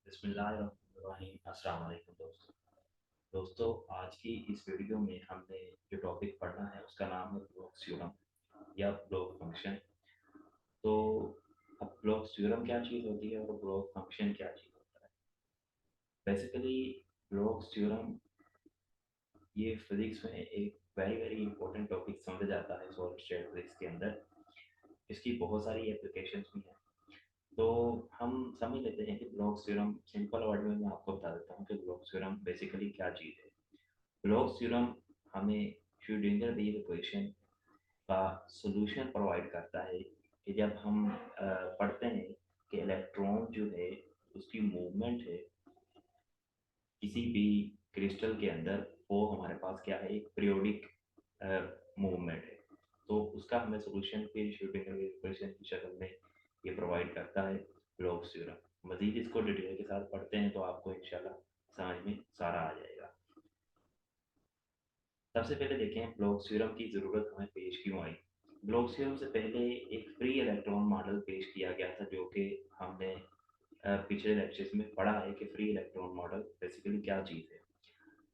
बिस्मिल्लाहिर्रहमानिर्रहीम। अस्सलाम वालेकुम दोस्तों, आज की इस वीडियो में हमने जो टॉपिक पढ़ना है उसका नाम है ब्लॉक्स थ्योरम या ब्लॉक फंक्शन। तो अब ब्लॉक्स थ्योरम क्या चीज़ होती है और ब्लॉक फंक्शन क्या चीज़ होता है। बेसिकली ब्लॉक्स थ्योरम ये फिजिक्स में एक वेरी वेरी इंपॉर्टेंट टॉपिक समझा जाता है सॉलिड स्टेट फिजिक्स के अंदर। इसकी बहुत सारी एप्लीकेशंस भी हैं। तो हम समझ लेते हैं कि ब्लॉक्स थ्योरम सिंपल वर्ड में मैं आपको बता देता हूँ कि ब्लॉक्स थ्योरम बेसिकली क्या चीज़ है। ब्लॉक्स थ्योरम हमें श्रोडिंगर वेव इक्वेशन का सॉल्यूशन प्रोवाइड करता है कि जब हम पढ़ते हैं कि इलेक्ट्रॉन जो है उसकी मूवमेंट है किसी भी क्रिस्टल के अंदर, वो हमारे पास क्या है, एक पीरियोडिक मूवमेंट है। तो उसका हमें सॉल्यूशन फिर श्रोडिंगर वेव इक्वेशन की शक्ल में ये प्रोवाइड करता है ब्लॉक्स थ्योरम। मजीद इसको डिटेल के साथ पढ़ते हैं तो आपको इंशाल्लाह समझ में सारा आ जाएगा। सबसे पहले देखें ब्लॉक्स थ्योरम की ज़रूरत हमें पेश क्यों आई। ब्लॉक्स थ्योरम से पहले एक फ्री इलेक्ट्रॉन मॉडल पेश किया गया था जो कि हमने पिछले लेक्चर्स में पढ़ा है कि फ्री इलेक्ट्रॉन मॉडल बेसिकली क्या चीज़ है।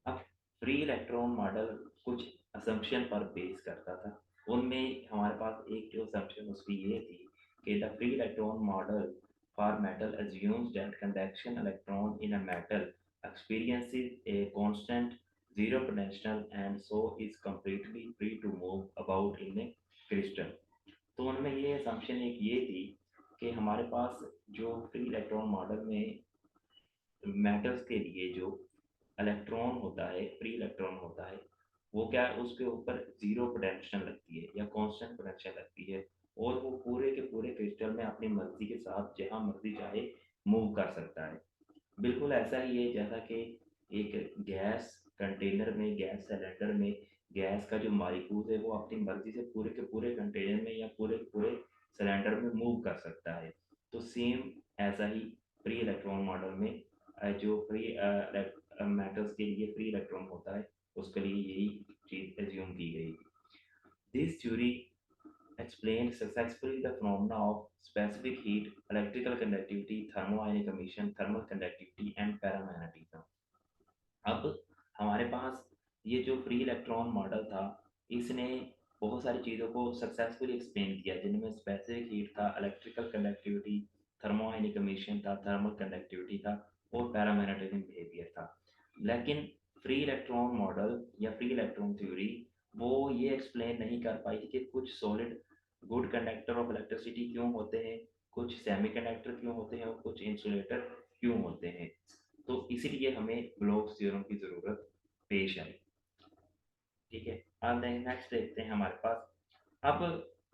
अब फ्री इलेक्ट्रॉन मॉडल कुछ असम्पशन पर बेस करता था। उनमें हमारे पास एक जो असम्पशन उसकी ये थी कि the free electron model for metal assumes that conduction electron in a metal experiences a constant zero potential and so is completely free to move about in a crystal। तो उनमें ये असम्पशन एक ये थी कि हमारे पास जो फ्री इलेक्ट्रॉन मॉडल में मेटल्स के लिए जो इलेक्ट्रॉन होता है, फ्री इलेक्ट्रॉन होता है, वो क्या है, उसके ऊपर जीरो पोटेंशियल लगती है या कांस्टेंट पोटेंशियल लगती है और वो पूरे के पूरे क्रिस्टल में अपनी मर्जी के साथ जहां मर्जी चाहे मूव कर सकता है। बिल्कुल ऐसा ही है जैसा कि एक गैस कंटेनर में, गैस सिलेंडर में गैस का जो मॉलिक्यूल है वो अपनी मर्जी से पूरे के पूरे कंटेनर में या पूरे के पूरे सिलेंडर में मूव कर सकता है। तो सेम ऐसा ही फ्री इलेक्ट्रॉन मॉडल में जो फ्री मेटल्स के लिए फ्री इलेक्ट्रॉन होता है उसके लिए यही चीज एज्यूम की गई। This theory explained successfully the phenomena of specific heat, electrical conductivity, thermoionic emission, thermal conductivity and paramagnetism। अब हमारे पास ये जो फ्री इलेक्ट्रॉन मॉडल था, इसने बहुत सारी चीज़ों को सक्सेसफुली एक्सप्लेन किया जिनमें स्पेसिफिक हीट था, इलेक्ट्रिकल कंडक्टिविटी, थर्मोआयनिक एमिशन था, थर्मल कंडक्टिविटी था और पैरामैग्नेटिज्म बिहेवियर था। लेकिन फ्री इलेक्ट्रॉन मॉडल या फ्री इलेक्ट्रॉन थ्योरी वो ये एक्सप्लेन नहीं कर पाई कि कुछ solid good conductor of electricity क्यों होते हैं, कुछ सेमीकंडक्टर क्यों होते हैं और कुछ इंसुलेटर क्यों होते हैं। तो इसीलिए हमें ब्लॉक्स थ्योरम की ज़रूरत पेश आई। ठीक है, अब नेक्स्ट देखते हैं हमारे पास। अब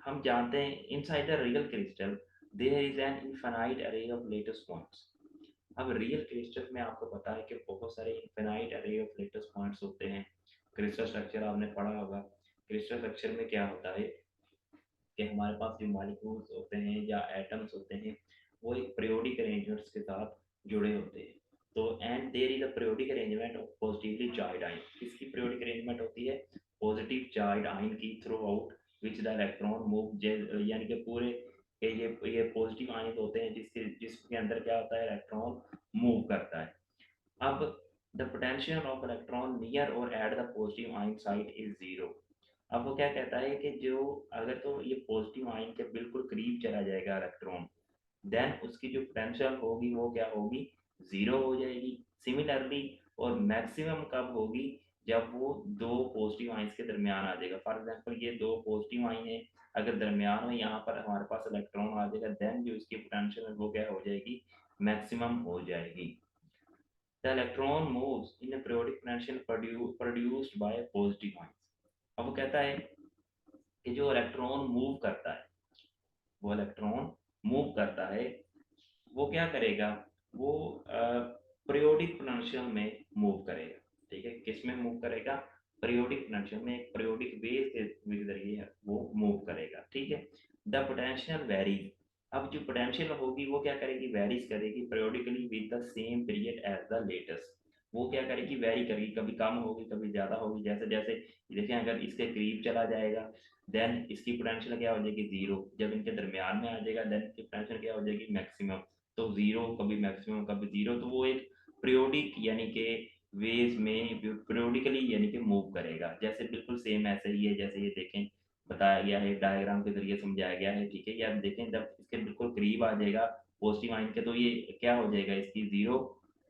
हम जानते हैं inside the real crystal there is an infinite array of lattice points. अब रियल क्रिस्टल में आपको पता है कि बहुत सारे infinite array of lattice points होते हैं। क्रिस्टल स्ट्रक्चर आपने पढ़ा होगा। क्रिस्टल स्ट्रक्चर में क्या होता है कि हमारे पास जो मॉलिक्यूल्स होते हैं या एटम्स होते हैं वो एक पीरियोडिक अरेंजमेंट्स के साथ जुड़े होते हैं। तो and there is a periodic arrangement of positively charge ion. इसकी पीरियोडिक अरेंजमेंट होती है पॉजिटिव चार्ज आयन की throughout which the electron move, यानी कि पूरे ये पॉजिटिव आयन होते हैं जिसके अंदर क्या होता है, इलेक्ट्रॉन मूव करता है। अब the potential of electron near और at the positive ion site is zero. अब वो क्या कहता है कि जो अगर तो ये पॉजिटिव आयन के बिल्कुल करीब चला जाएगा इलेक्ट्रॉन, देन उसकी जो पोटेंशियल होगी वो क्या होगी, जीरो हो जाएगी। सिमिलरली और मैक्सिमम कब होगी, जब वो दो पॉजिटिव आयंस के दरमियान आ जाएगा। फॉर एग्जांपल ये दो पॉजिटिव आयन है, अगर दरमियान में यहाँ पर हमारे पास इलेक्ट्रॉन आ जाएगा, देन जो इसकी पोटेंशियल है वो क्या हो जाएगी, मैक्सिमम हो जाएगी। The electron moves in a periodic potential produced by positive ions। अब वो कहता है कि जो इलेक्ट्रॉन मूव करता है, वो इलेक्ट्रॉन मूव करता है, वो क्या करेगा, वो पीरियोडिक पोटेंशियल में मूव करेगा। ठीक है, किस में मूव करेगा, पीरियोडिक पोटेंशियल में, एक पीरियोडिक वेव के जरिए वो मूव करेगा। ठीक है, द पोटेंशियल वेरीज। अब जो पोटेंशियल होगी वो क्या करेगी, वेरीज करेगी periodically with the same period as the lattice. वो क्या करेगी, वेरी करेगी, कभी कम होगी कभी ज्यादा होगी। जैसे जैसे देखें, अगर इसके करीब चला जाएगा देन इसकी पोटेंशियल क्या हो जाएगी, जीरो। जब इनके दरमियान में आ जाएगा देन इसकी पोटेंशियल क्या हो जाएगी, मैक्सिमम। तो ज़ीरो कभी मैक्सिमम कभी ज़ीरो, तो वो एक पीरियोडिक यानी कि वेज में पीरियोडिकली यानी कि मूव करेगा। जैसे बिल्कुल सेम ऐसे ही है, जैसे ये देखें बताया गया है, डायग्राम के ज़रिए समझाया गया है, ठीक है? ये आप देखें जब इसके बिल्कुल करीब आ जाएगा पॉजिटिव आयन के, तो ये क्या हो जाएगा, इसकी ज़ीरो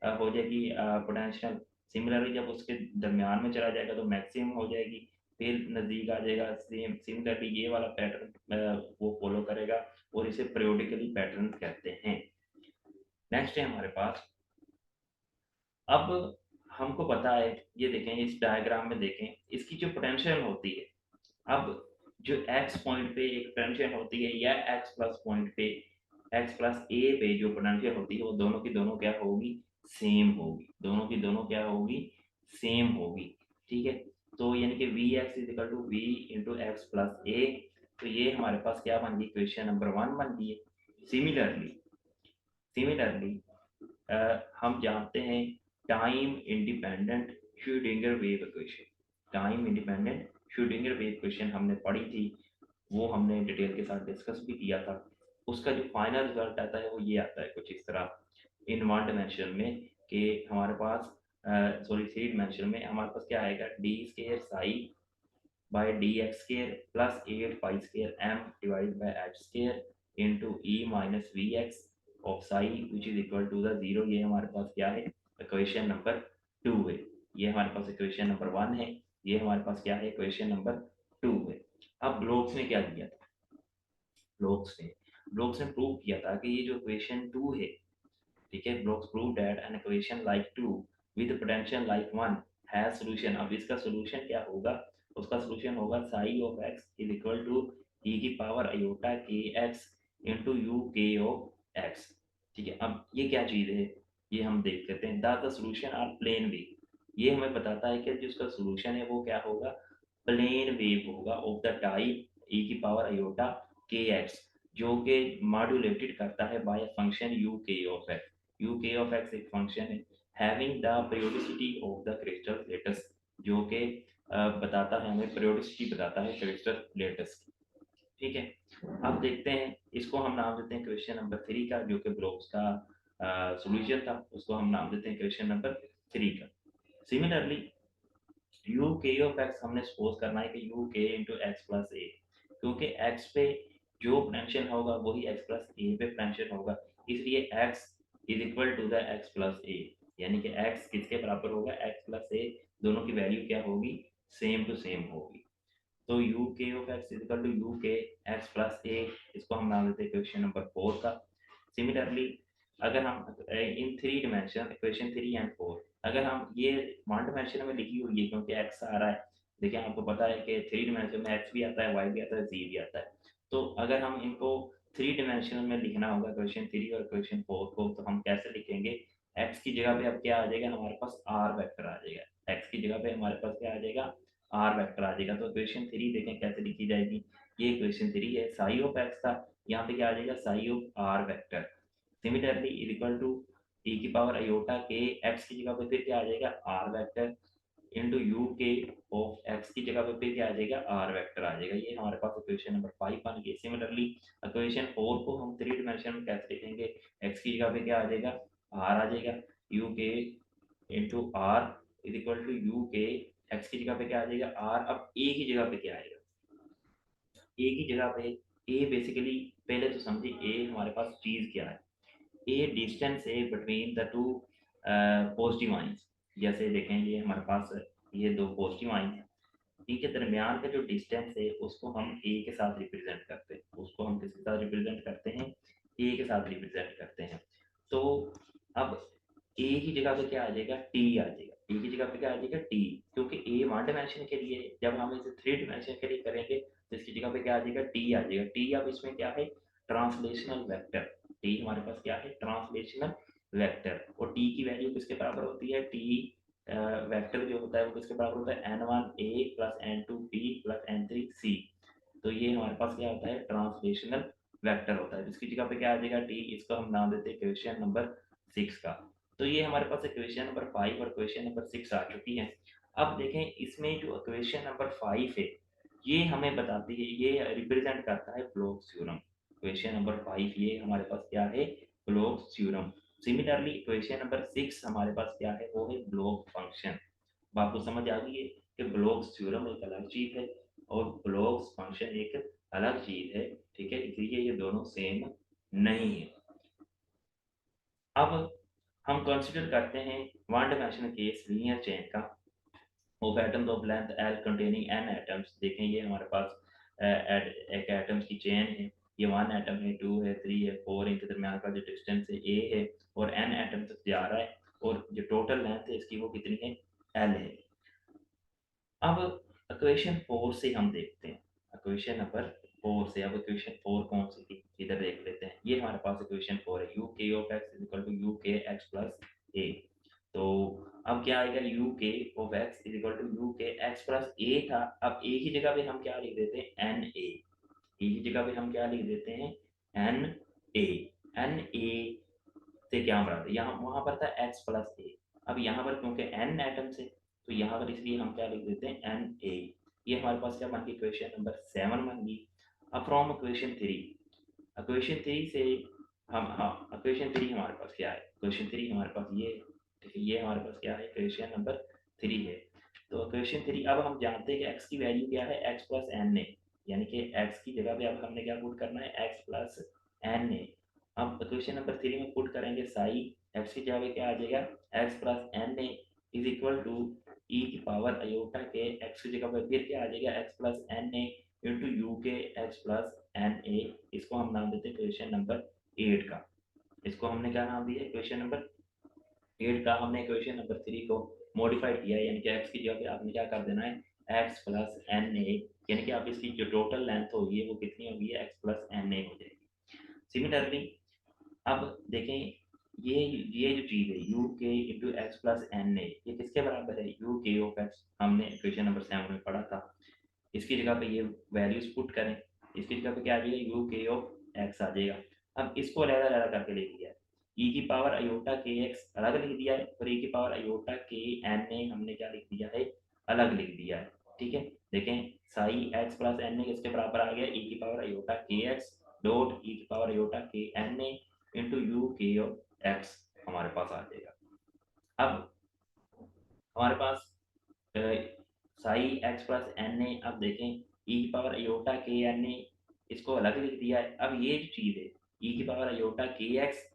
हो जाएगी पोटेंशियल। सिमिलरली जब उसके दरमियान में चला जाएगा तो मैक्सिमम हो जाएगी, फिर नज़दीक आ जाएगा, सेम सिमिलरली ये वाला पैटर्न वो फॉलो करेगा, और इसे पीरियोडिकली पैटर्न कहते हैं। नेक्स्ट है हमारे पास, अब हमको पता है, ये देखें इस डायग्राम में देखें, इसकी जो पोटेंशियल होती है, अब जो x पॉइंट पे एक पोटेंशियल होती है या x प्लस पॉइंट पे x प्लस ए पे जो पोटेंशियल होती है, वो दोनों की दोनों क्या होगी, सेम होगी, दोनों की दोनों क्या होगी, सेम होगी, ठीक है? तो यानी कि V X is equal to V into x plus ए, तो ये हमारे पास क्या बन गई, क्वेश्चन नंबर 1 बन गई है। सिमिलरली सिमिलरली हम जानते हैं time independent Schrodinger wave equation, time independent Schrodinger wave equation हमने पढ़ी थी, वो हमने डिटेल के साथ डिस्कस भी किया था। उसका जो फाइनल रिजल्ट आता है वो ये आता है कुछ इस तरह, इन वन डिमेंशन में, कि हमारे पास सॉरी थ्री डिमेंशन में हमारे पास क्या आएगा, D square psi by D X square plus 8 pi square M divide by H square into E minus V X of psi which is equal to the zero. ये हमारे पास क्या है, इक्वेशन नंबर 2 है। ये हमारे पास इक्वेशन नंबर 1 है, ये हमारे पास क्या है, इक्वेशन नंबर 2 है। अब ब्लोक्स ने क्या दिया था, ब्लोक्स ने प्रूव किया था कि ये जो इक्वेशन 2 है, ठीक है, Bloch's prove that an equation like 2 with potential like 1 has solution. अब इसका सॉल्यूशन क्या होगा, उसका सॉल्यूशन होगा psi of x is equal to e की power iota K X into you के ऑफ एक्स, ठीक है? अब ये क्या चीज़ है, ये हम देख लेते हैं। The solution are plane wave, ये हमें बताता है कि जो इसका सॉल्यूशन है वो क्या होगा, प्लेन वेव होगा ऑफ द टाइप e की पावर आयोटा के एक्स, जो कि मॉड्यूलेटेड करता है बाय फंक्शन यू के ऑफ एक्स। यू के ऑफ एक्स एक फंक्शन है having the periodicity of the crystal lattice, जो कि बताता है हमें, periodicity बताता है क्रिस्टल लेटस की, ठीक है? अब देखते हैं, इसको हम नाम देते हैं क्वेश्चन नंबर 3 का, जो कि ब्लोक्स का सॉल्यूशन था, उसको हम नाम देते हैं क्वेश्चन नंबर 3 का। सिमिलरली यू के ऑफ एक्स हमने सपोज करना है कि you k into x plus ए, क्योंकि एक्स पे जो पोटेंशियल होगा वही एक्स प्लस ए पे पोटेंशियल होगा, इसलिए X is equal to the X plus A, यानी कि एक्स किसके बराबर होगा, एक्स प्लस ए, दोनों की वैल्यू क्या होगी, सेम टू सेम होगी। तो यू के of x is equal to you के एक्स प्लस ए, इसको हम नाम देते हैं क्वेश्चन नंबर 4 का। सिमिलरली अगर हम in three dimension equation 3 and 4, अगर हम ये वन डिमेंशन में लिखी हुई है क्योंकि एक्स आ रहा है, देखिए आपको पता है कि थ्री डिमेंशन में एक्स भी आता है, वाई भी आता है, जी भी आता है। तो अगर हम इनको थ्री डिमेंशनल में लिखना होगा क्वेश्चन 3 और क्वेश्चन 4 को, तो हम कैसे लिखेंगे, एक्स की जगह पे अब क्या आ जाएगा, हमारे पास आर वेक्टर आ जाएगा, एक्स की जगह पे हमारे पास क्या आ जाएगा, आर वेक्टर आ जाएगा। तो इक्वेशन 3 देखें कैसे लिखी जाएगी, ये इक्वेशन 3 है, साई ऑफ एक्स था, यहाँ पे क्या आ जाएगा, psi of R vector. Similarly is equal to e की पावर आयोटा के एक्स की जगह पे फिर क्या आ जाएगा, आर वेक्टर इंटू यू के ऑफ एक्स की जगह पे फिर क्या आ जाएगा, आर वेक्टर आ जाएगा। ये हमारे पास इक्वेशन नंबर 5 बन गई। सिमिलरली इक्वेशन 4 को हम थ्री डिमेंशन में कैसे लिखेंगे, एक्स की जगह पे क्या आ जाएगा, आर आ जाएगा, u k into r is equal to you के, एक्स की जगह पे क्या आ जाएगा, आर। अब ए की जगह पे क्या आएगा, ए की जगह पे ए बेसिकली, पहले तो समझिए ए हमारे पास चीज क्या है, ए डिस्टेंस है between the two positive ions. जैसे देखें ये हमारे पास ये दो पॉजिटिव आइंस हैं, इनके दरमियान का जो डिस्टेंस है उसको हम ए के साथ रिप्रेजेंट करते हैं, उसको हम किसके साथ रिप्रेजेंट करते हैं, ए के साथ रिप्रेजेंट करते हैं। तो अब ए की जगह पे क्या आ जाएगा, टी आ जाएगा, ए की जगह पे क्या आ जाएगा, टी, क्योंकि ए वन डिमेंशन के लिए है। जब हम इसे थ्री डिमेंशन के लिए करेंगे तो इसकी जगह पे क्या आ जाएगा, टी आ जाएगा। टी अब इसमें क्या है, ट्रांसलेशनल वेक्टर, टी हमारे पास क्या है, ट्रांसलेशनल वेक्टर, और टी की वैल्यू किसके बराबर होती है, टी वेक्टर जो होता है वो किसके बराबर होता है, n1 a plus n2 b plus n3 c। तो ये हमारे पास क्या होता है, ट्रांसलेशनल वेक्टर होता है, जिसकी जगह पे क्या आ जाएगा, टी, इसको हम नाम देते हैं क्वेश्चन नंबर 6 का। तो ये हमारे पास क्वेश्चन नंबर 5 और क्वेश्चन नंबर 6 आ चुकी है। अब देखें इसमें जो क्वेश्चन नंबर 5 है, ये हमें बताती है, ये रिप्रेजेंट करता है ब्लोक्स थ्योरम। क्वेश्चन नंबर 5 ये हमारे पास क्या है, blocks theorem. Similarly equation number 6 हमारे पास क्या है, वो है ब्लॉक फंक्शन। अब आपको समझ आ गई है कि ब्लॉक्स थ्योरम एक अलग चीज है और ब्लॉक्स फंक्शन एक अलग चीज है, ठीक है, इसलिए ये दोनों सेम नहीं है। अब हम कंसीडर करते हैं one dimensional case linear chain का of atoms of length L containing N atoms. देखें ये हमारे पास एक एटम्स की चेन है, ये वन एटम है, टू है, थ्री है, फोर, इनके दरमियान का जो डिस्टेंस है ए है और एन एटम तक जा रहा है और जो टोटल लेंथ है इसकी वो कितनी है, एल है। अब इक्वेशन 4 से हम देखते हैं, इक्वेशन नंबर 4 से। अब इक्वेशन 4 कौन सी थी, इधर देख लेते हैं। ये हमारे पास इक्वेशन 4 है, यू के of x is equal to you के एक्स प्लस ए। तो अब क्या आएगा, यू के of x is equal to you के एक्स प्लस ए था। अब ए की जगह पे हम क्या लिख देते हैं, एन ए। ए की जगह पे हम क्या लिख देते हैं, एन ए। एन ए से क्या बराबर, यहाँ वहां पर था एक्स प्लस ए। अब यहाँ पर क्योंकि एन एटम्स है तो यहाँ पर इसलिए हम क्या लिख देते हैं, एन ए। ये हमारे पास क्या बन गई, इक्वेशन नंबर 7 बन गई। अब फ्रॉम इक्वेशन 3, इक्वेशन 3 से हम, हाँ इक्वेशन 3 हमारे पास क्या है, इक्वेशन 3 हमारे पास ये, ठीक है, ये हमारे पास क्या है, इक्वेशन नंबर 3 है। तो इक्वेशन 3, अब हम जानते हैं कि एक्स की वैल्यू क्या है, एक्स प्लस एन ए, यानी कि एक्स की जगह पे अब हमने क्या पुट करना है, एक्स प्लस एन ए। अब इक्वेशन नंबर 3 में पुट करेंगे साई, एक्स की जगह पे क्या आ जाएगा, x plus N A is equal to E की पावर अयोटा के, एक्स की जगह पे फिर क्या आ जाएगा, x plus N A into you के एक्स प्लस एन ए। इसको हम नाम देते हैं क्वेश्चन नंबर 8 का। इसको हमने क्या नाम दिया, क्वेश्चन नंबर 8 का हमने क्वेश्चन नंबर 3 को मॉडिफाइड किया, यानी कि एक्स की जगह पे आपने क्या कर देना है, एक्स प्लस एन ए, यानी कि आप इसकी जो टोटल लेंथ होगी वो कितनी होगी, एक्स प्लस एन ए हो जाएगी। सिमिलरली अब देखें, ये जो चीज़ है u k into x plus N a, ये किसके बराबर है, यू के ऑफ एक्स, हमने क्वेश्चन नंबर 7 में पढ़ा था। इसकी जगह पे ये वैल्यूज पुट करें, इसकी जगह पे क्या आ जाएगा, यू के ऑफ एक्स आ जाएगा। अब इसको अलग अलग करके लिख दिया है, ई की पावर अयोटा के एक्स अलग लिख दिया है और ई की पावर अयोटा के एन ए हमने क्या लिख दिया है, अलग लिख दिया है, ठीक है। देखें psi x plus N A किसके बराबर आ गया, ई की power iota K X dot E की पावर अयोटा के एन ए इंटू यू के ऑफ एक्स हमारे पास आ जाएगा। अब हमारे पास psi x plus N A, अब देखें ई की पावर अयोटा के एन ए, इसको अलग लिख दिया है। अब ये जो चीज़ है ई की power iota K X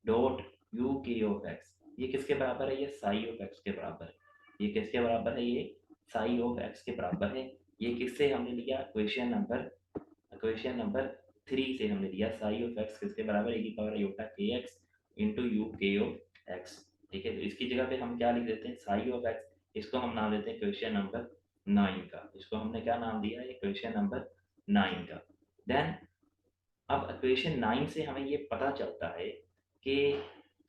dot U के ऑफ एक्स, ये किसके बराबर है, ये साई ऑफ एक्स के बराबर है। ये किसके बराबर है, ये साई ऑफ एक्स के बराबर है। ये किससे हमने लिया, क्वेश्चन नंबर 3 से हमने लिया, साई ऑफ एक्स किसके बराबर है, ई की power iota K X into you के ऑफ एक्स, ठीक है। तो इसकी जगह पे हम क्या लिख देते हैं, साई ऑफ एक्स, इसको हम नाम देते हैं क्वेश्चन नंबर 9 का। इसको हमने क्या नाम दिया है, क्वेश्चन नंबर 9 का। देन अब इक्वेशन 9 से हमें ये पता चलता है कि,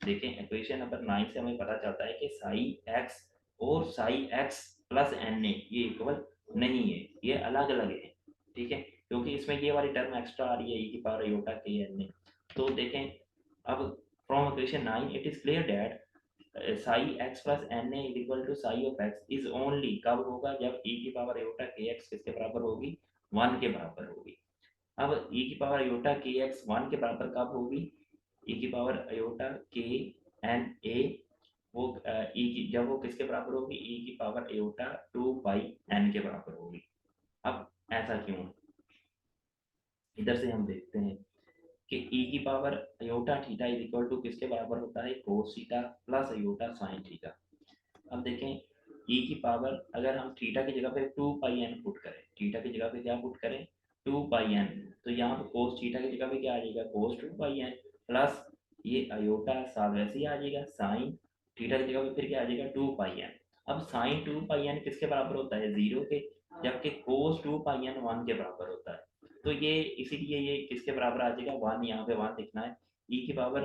देखें इक्वेशन नंबर 9 से हमें पता चलता है कि साई एक्स और psi x plus N a ये इक्वल नहीं है, ये अलग अलग है, ठीक है, क्योंकि इसमें ये वाली टर्म एक्स्ट्रा आ रही है ई की पावर अयोटा के एन ए। तो देखें अब from equation 9 it is clear that psi x plus N a equal to psi of x is only, कब होगा, जब ई की पावर अयोटा के एक्स किसके बराबर होगी, 1 के बराबर होगी। अब ई की पावर अयोटा के एक्स 1 के बराबर कब होगी, ई की पावर अयोटा के एन ए, वो ई की जब वो किसके बराबर होगी, ई की पावर अयोटा 2 पाई एन के बराबर होगी। अब ऐसा क्यों, इधर से हम देखते हैं कि ई की power iota theta is equal to किसके बराबर होता है, cos theta plus iota sine theta. अब देखें ई की पावर, अगर हम थीटा की जगह पे 2 पाई एन पुट करें, थीटा की जगह पे क्या पुट करें, 2 पाई एन, तो यहाँ पे कोस थीटा की जगह पे क्या आ जाएगा, कोस 2 पाई एन प्लस ये अयोटा साथ वैसे ही आ जाएगा, साइन थीटा की जगह पे फिर क्या आ जाएगा, 2 पाई एन। अब साइन 2 पाई एन किसके बराबर होता है, 0 के, जबकि कोस 2 पाई एन 1 के बराबर होता है। तो ये इसीलिए ये किसके बराबर आ जाएगा, 1, यहाँ पे 1 लिखना है। ई की पावर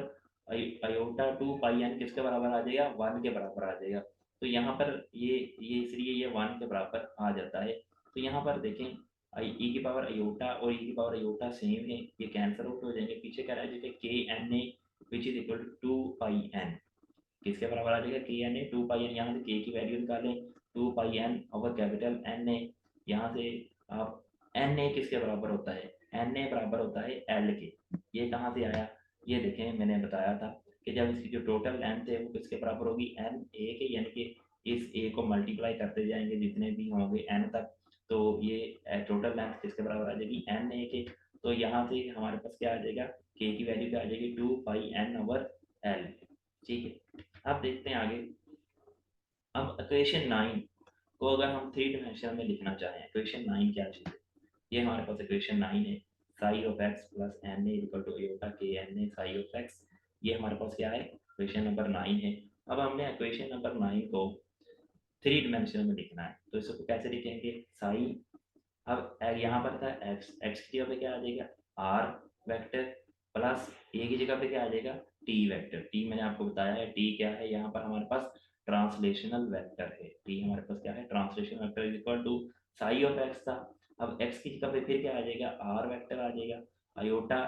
अयोटा 2 पाई एन किसके बराबर आ जाएगा, 1 के बराबर आ जाएगा। तो यहाँ पर ये इसलिए ये 1 के बराबर आ जाता है। तो यहाँ पर देखें ई की पावर अयोटा और ई की पावर अयोटा सेम है, ये कैंसिल आउट हो जाएंगे। पीछे कह रहा है जैसे k N a which is equal to 2 pi n, किसके बराबर आ जाएगा, के एन ए 2 पाई एन, यहाँ से के की वैल्यू निकालें 2 pi N over capital N A, यहाँ से आप एन ए किसके बराबर होता है, एन ए बराबर होता है एल के, ये कहाँ से आया, ये देखें मैंने बताया था कि जब इसकी जो टोटल लेंथ है वो किसके बराबर होगी, एन ए के, यानी कि इस ए को मल्टीप्लाई करते जाएंगे जितने भी होंगे एन तक, तो ये टोटल लेंथ किसके बराबर आ जाएगी, एन ए के। तो यहाँ से हमारे पास क्या आ जाएगा, के की वैल्यू क्या आ जाएगी, 2 पाई एन ओवर एल। ठीक है, अब देखते हैं आगे। अब इक्वेशन 9 को अगर हम थ्री डिमेंशन में लिखना चाहें, इक्वेशन 9 क्या चीज़ है, ये हमारे पास इक्वेशन 9 है, psi of x plus N a equal to eta k N a psi of x. ये हमारे पास क्या है, इक्वेशन नंबर 9 है। अब हमने इक्वेशन नंबर 9 को थ्री डिमेंशन में लिखना है, तो इसको कैसे लिखेंगे, साई, अब यहाँ पर था एक्स, एक्स की जगह पे क्या आ जाएगा, आर वेक्टर, प्लस ए की जगह पे क्या आ जाएगा, टी वेक्टर। टी मैंने आपको बताया है, टी क्या है, यहाँ पर हमारे पास ट्रांसलेशनल वेक्टर है। टी हमारे पास क्या है, translational vector is equal to psi of x था। अब एक्स की जगह पे फिर क्या आ जाएगा, आर वेक्टर आ जाएगा, अयोटा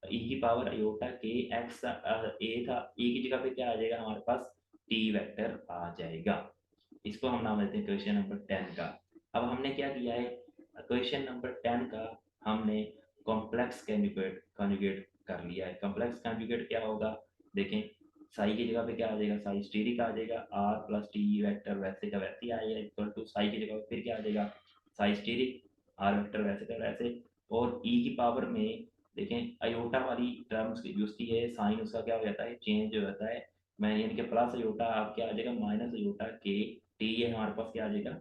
ई की पावर अयोटा के एक्स ए था, ए की जगह पे क्या आ जाएगा हमारे पास, टी वेक्टर आ जाएगा। इसको हम नाम देते हैं क्वेश्चन नंबर 10 का। अब हमने क्या किया है, क्वेश्चन नंबर 10 का हमने कॉम्प्लेक्स कॉन्जुगेट कॉन्जुगेट कर लिया है। कॉम्प्लेक्स कॉन्जुगेट क्या होगा, देखें, साई की जगह पे क्या आ जाएगा, साई स्टीरिक आ जाएगा, आर प्लस टी वेक्टर वैसे का वैसे ही आएगा इक्वल टू साई की जगह पे फिर क्या आ जाएगा, साई स्टीरिक, आर वेक्टर वैसे का वैसे, और ई की पावर में देखें अयोटा वाली टर्म्स यूज की है, साइन उसका क्या हो जाता है, चेंज हो जाता है, मैं यानी कि प्लस अयोटा आप क्या आ जाएगा, माइनस अयोटा के टी, ये हमारे पास क्या आ जाएगा,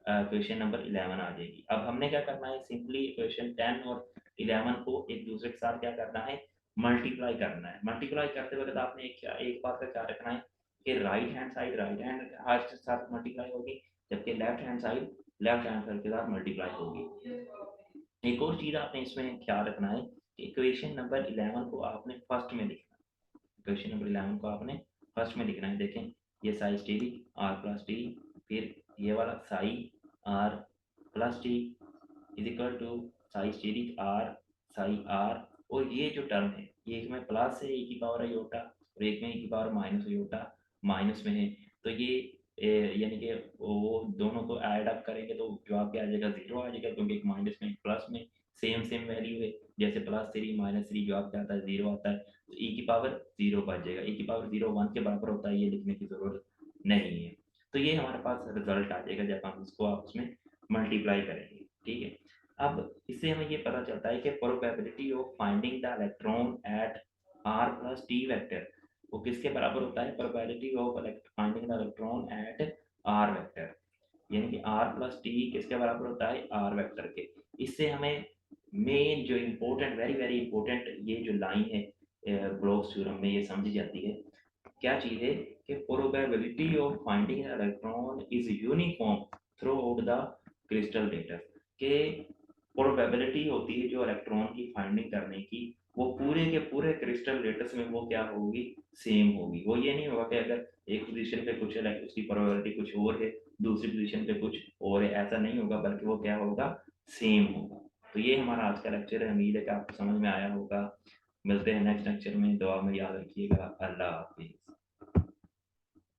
क्वेश्चन नंबर 11 आ जाएगी। अब हमने क्या करना है, सिंपली क्वेश्चन 10 और 11 को एक दूसरे के साथ क्या करना है, मल्टीप्लाई करना है। मल्टीप्लाई करते वक्त आपने एक बात का क्या रखना है कि राइट हैंड के साथ मल्टीप्लाई होगी, जबकि लेफ्ट हैंड साइड के साथ मल्टीप्लाई होगी। एक और चीज़ आपने इसमें ख्याल रखना है कि इक्वेशन नंबर 11 को आपने फर्स्ट में लिखना है। इक्वेशन नंबर 11 को आपने फर्स्ट में लिखना है। देखें, ये psi asterisk r plus t, फिर ये वाला psi r plus t is equal to psi asterisk r psi r, और ये जो टर्म है ये एक में प्लस है, e की पावर आयोटा, और एक में e की पावर माइनस आयोटा माइनस में है, तो ये यानी कि वो दोनों को ऐड अप करेंगे तो जवाब क्या आ जाएगा, जीरो आ जाएगा, क्योंकि एक माइनस में एक प्लस में सेम सेम वैल्यू है, जैसे +3 -3 जवाब क्या आता है, जीरो आता है, तो e की पावर जीरो बच जाएगा। e की पावर जीरो 1 के बराबर होता है, ये लिखने की जरूरत नहीं है। तो ये हमारे पास रिजल्ट आ जाएगा जब हम इसको आपस में मल्टीप्लाई करेंगे। ठीक है, अब इससे हमें ये पता चलता है कि probability of finding the electron at r plus t vector वो किसके बराबर होता है, probability of finding the electron at r vector, यानी कि r प्लस टी किसके बराबर होता है, r वेक्टर के। इससे हमें मेन जो इम्पोर्टेंट, वेरी वेरी इंपॉर्टेंट ये जो लाइन है ब्लॉक्स थ्योरम में ये समझी जाती है, क्या चीज़ है कि probability of finding electron is uniform through out the crystal data, के प्रोबेबिलिटी होती है जो इलेक्ट्रॉन की फाइंडिंग करने की, वो पूरे के पूरे क्रिस्टल लेटर्स में वो क्या होगी, सेम होगी। वो ये नहीं होगा कि अगर एक पोजीशन पे कुछ है उसकी प्रोबेबिलिटी कुछ और है, दूसरी पोजीशन पे कुछ और है, ऐसा नहीं होगा, बल्कि वो क्या होगा, सेम होगा। तो ये हमारा आज का लेक्चर है, उम्मीद है कि आपको समझ में आया होगा। मिलते हैं नेक्स्ट लेक्चर में, दुआ में याद रखिएगा। अल्लाह हाफिज़।